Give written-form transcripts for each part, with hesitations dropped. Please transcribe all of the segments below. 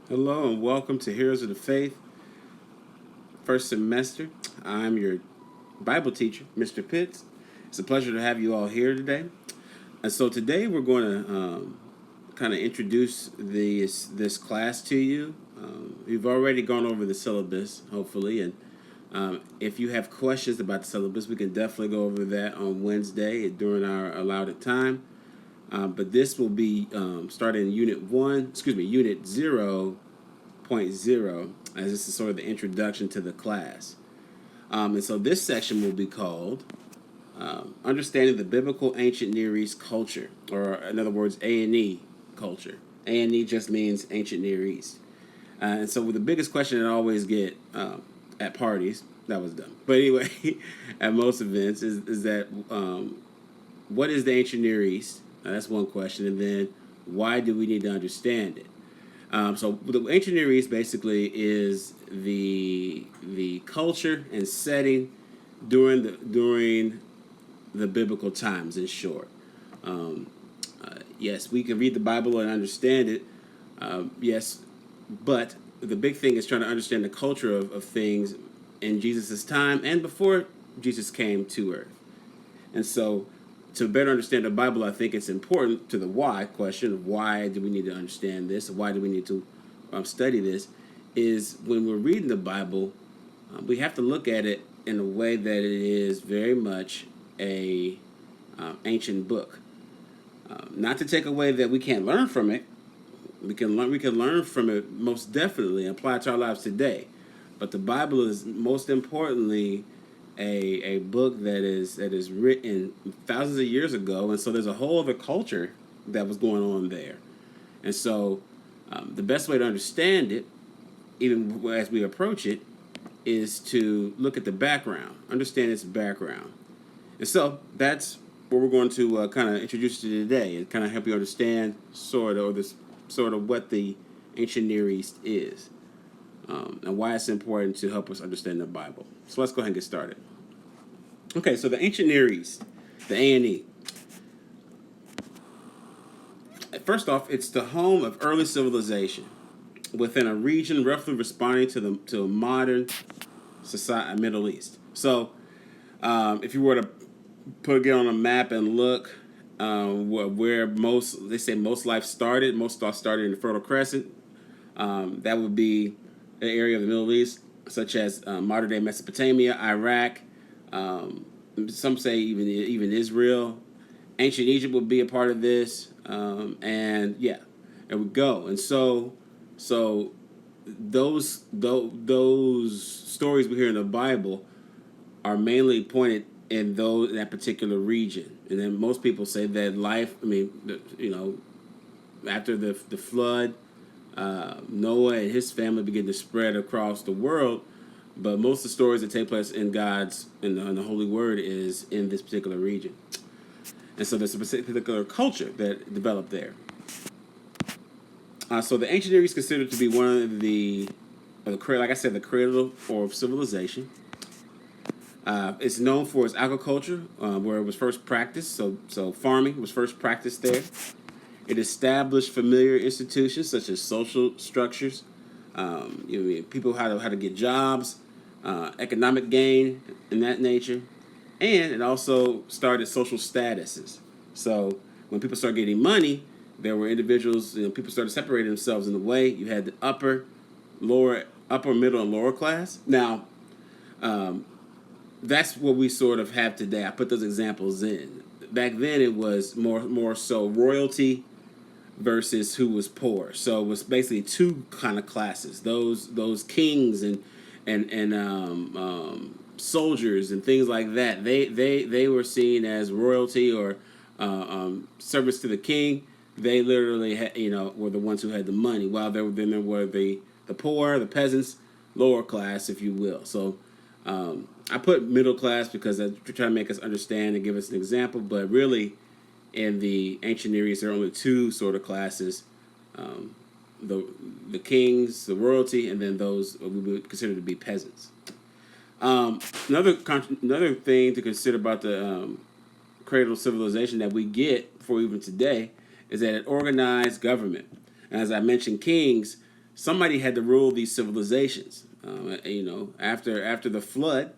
Hello and welcome to Heroes of the Faith, first semester. I'm your Bible teacher, Mr. Pitts. It's a pleasure to have you all here today. And so today we're going to kind of introduce this class to you. We've already gone over the syllabus, hopefully, and if you have questions about the syllabus, we can definitely go over that on Wednesday during our allotted time. But this will be starting in Unit 0.0, as this is sort of the introduction to the class. And so this section will be called Understanding the Biblical Ancient Near East Culture, or in other words, A&E culture. A&E just means Ancient Near East. And so the biggest question I always get at parties, that was dumb. But anyway, at most events is that what is the Ancient Near East? That's one question. And then why do we need to understand it? So the Ancient Near East basically is the culture and setting during the biblical times. In short, yes, we can read the Bible and understand it. Yes, but the big thing is trying to understand the culture of things in Jesus' time and before Jesus came to earth. And so, to better understand the Bible, I think it's important to the why question of why do we need to understand this, why do we need to study this, is when we're reading the Bible, we have to look at it in a way that it is very much a ancient book. Not to take away that we can't learn from it. We can learn from it most definitely and apply it to our lives today. But the Bible is most importantly a book that is written thousands of years ago, and so there's a whole other culture that was going on there. And so the best way to understand it, even as we approach it, is to look at the background, understand its background. And so that's what we're going to kind of introduce you to today, and kind of help you understand sort of what the ancient Near East is, and why it's important to help us understand the Bible. So let's go ahead and get started. Okay, so the ancient Near East, the A&E. First off, it's the home of early civilization within a region roughly responding to a modern society, Middle East. So, if you were to get on a map and look where most life started, most stuff started in the Fertile Crescent. That would be an area of the Middle East, such as modern day Mesopotamia, Iraq. Some say even Israel. Ancient Egypt would be a part of this, and yeah, there we go. And so those stories we hear in the Bible are mainly pointed in that particular region. And then most people say that life. I mean, after the flood, Noah and his family begin to spread across the world. But most of the stories that take place in the Holy Word is in this particular region. And so there's a particular culture that developed there. So the ancient Near East is considered to be one of like I said, the cradle of civilization. It's known for its agriculture, where it was first practiced. So farming was first practiced there. It established familiar institutions such as social structures, people how to get jobs, economic gain, and that nature. And it also started social statuses. So when people started getting money, there were individuals, people started separating themselves in a way. You had the upper, middle, and lower class. Now, that's what we sort of have today. I put those examples in. Back then, it was more so royalty versus who was poor. So it was basically two kind of classes. Those kings and soldiers and things like that. They were seen as royalty or service to the king. They literally were the ones who had the money. While there were the poor, the peasants, lower class, if you will. So I put middle class because I try to make us understand and give us an example. But really, in the ancient Near East, there are only two sort of classes: the kings, the royalty, and then those we would consider to be peasants. Another thing to consider about the cradle of civilization that we get for even today is that it organized government. And as I mentioned, kings somebody had to rule these civilizations. After the flood,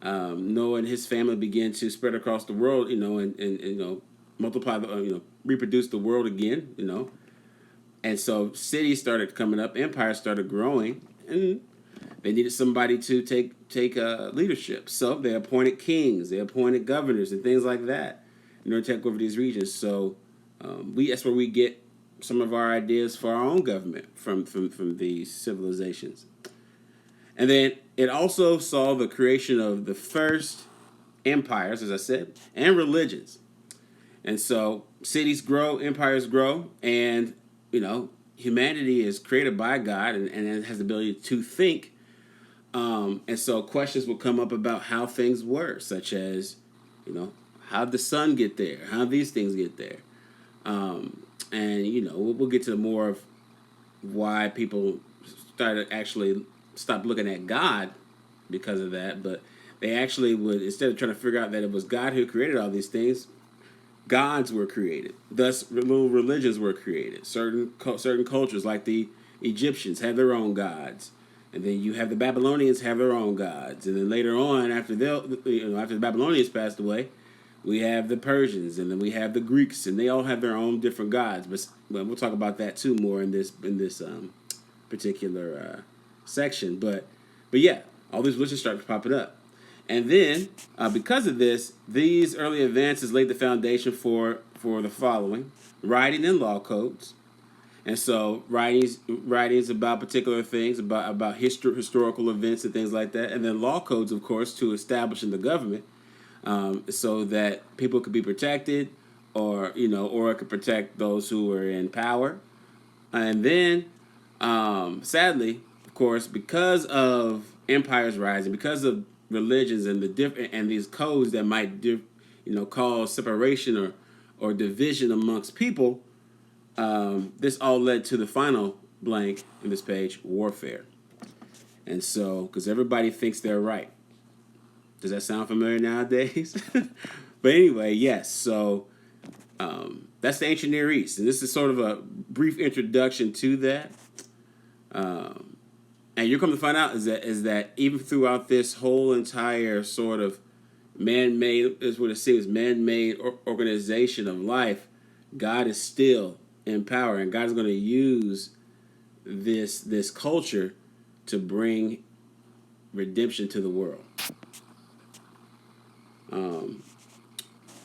Noah and his family began to spread across the world, and multiply, reproduce the world again, and so cities started coming up, empires started growing, and they needed somebody to take leadership. So they appointed kings, they appointed governors, and things like that in order to take over these regions. So that's where we get some of our ideas for our own government from these civilizations. And then it also saw the creation of the first empires, as I said, and religions. And so cities grow, empires grow, and humanity is created by God, and it has the ability to think. And so questions will come up about how things were, such as, how did the sun get there? How did these things get there? And we'll get to more of why people actually stop looking at God because of that. But they actually would, instead of trying to figure out that it was God who created all these things, gods were created. Thus, little religions were created. Certain cultures, like the Egyptians, have their own gods, and then you have the Babylonians have their own gods, and then later on, after the Babylonians passed away, we have the Persians, and then we have the Greeks, and they all have their own different gods. But we'll talk about that too more in this particular section. But yeah, all these religions start popping up. And then, because of this, these early advances laid the foundation for the following: writing and law codes. And so writings about particular things, about historical events and things like that. And then law codes, of course, to establish in the government, so that people could be protected, or it could protect those who were in power. And then, sadly, of course, because of empires rising, because of religions and these codes that might cause separation or division amongst people, this all led to the final blank in this page: warfare. And so, because everybody thinks they're right. Does that sound familiar nowadays? But anyway, yes. So that's the ancient Near East, and this is sort of a brief introduction to that. And you're coming to find out is that even throughout this whole entire sort of man-made, is what it seems, man-made organization of life, God is still in power, and God is going to use this culture to bring redemption to the world.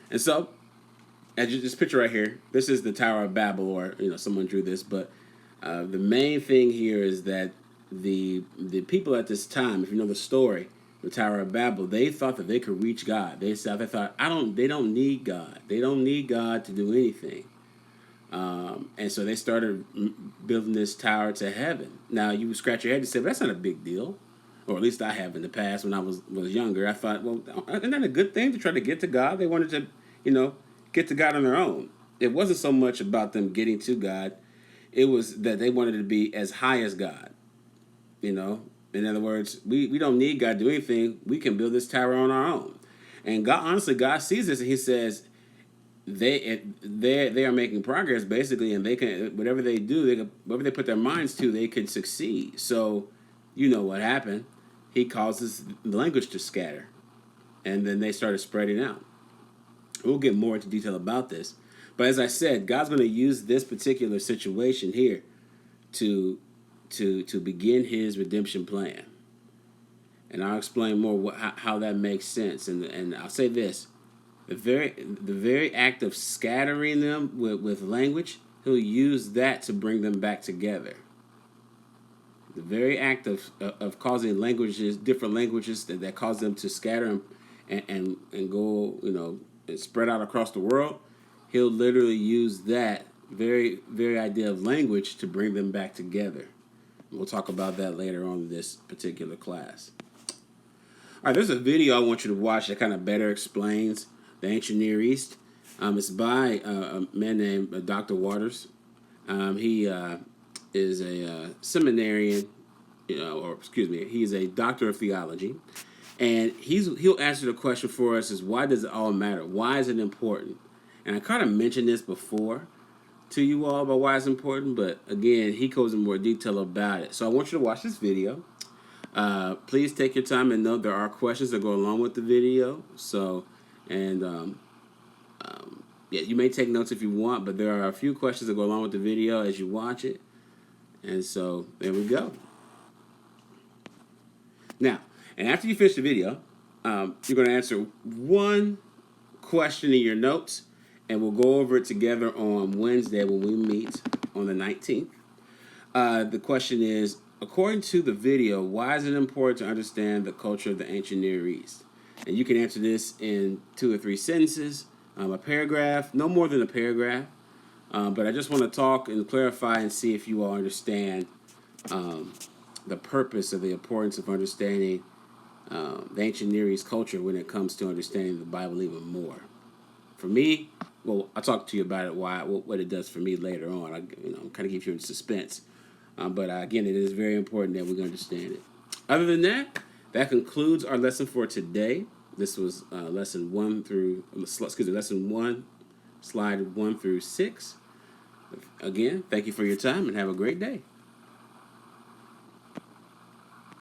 And so, as this picture right here, this is the Tower of Babel, or someone drew this, but the main thing here is that the people at this time, if you know the story, the Tower of Babel, they thought that they could reach God. They thought, they don't need God. They don't need God to do anything. And so they started building this tower to heaven. Now you would scratch your head and say, well, that's not a big deal. Or at least I have in the past when I was younger. I thought, well, isn't that a good thing to try to get to God? They wanted to, get to God on their own. It wasn't so much about them getting to God. It was that they wanted to be as high as God. In other words, we don't need God to do anything. We can build this tower on our own. And God sees this and He says, they are making progress basically, and they can, whatever they do, whatever they put their minds to, they can succeed. So, what happened? He causes the language to scatter, and then they started spreading out. We'll get more into detail about this, but as I said, God's going to use this particular situation here to begin His redemption plan, and I'll explain more how that makes sense. And I'll say this: the very act of scattering them with language, He'll use that to bring them back together. The very act of causing different languages that cause them to scatter and go, and spread out across the world, He'll literally use that very, very idea of language to bring them back together. We'll talk about that later on in this particular class. All right, there's a video I want you to watch that kind of better explains the ancient Near East. It's by a man named Dr. Waters. He is a seminarian, he's a doctor of theology, and he'll answer the question for us: is why does it all matter? Why is it important? And I kind of mentioned this before, to you all about why it's important, but again, he goes in more detail about it. So I want you to watch this video. Please take your time and note there are questions that go along with the video. So, and yeah, you may take notes if you want, but there are a few questions that go along with the video as you watch it. And so there we go. Now, and after you finish the video, you're going to answer one question in your notes, and we'll go over it together on Wednesday when we meet on the 19th. The question is, according to the video, why is it important to understand the culture of the ancient Near East? And you can answer this in 2 or 3 sentences, a paragraph, no more than a paragraph. But I just want to talk and clarify and see if you all understand the purpose of the importance of understanding the ancient Near East culture when it comes to understanding the Bible even more. For me, well, I'll talk to you about it, what it does for me later on. I'm kind of keep you in suspense. But again, it is very important that we understand it. Other than that, that concludes our lesson for today. This was lesson 1, slide 1 through 6. Again, thank you for your time and have a great day.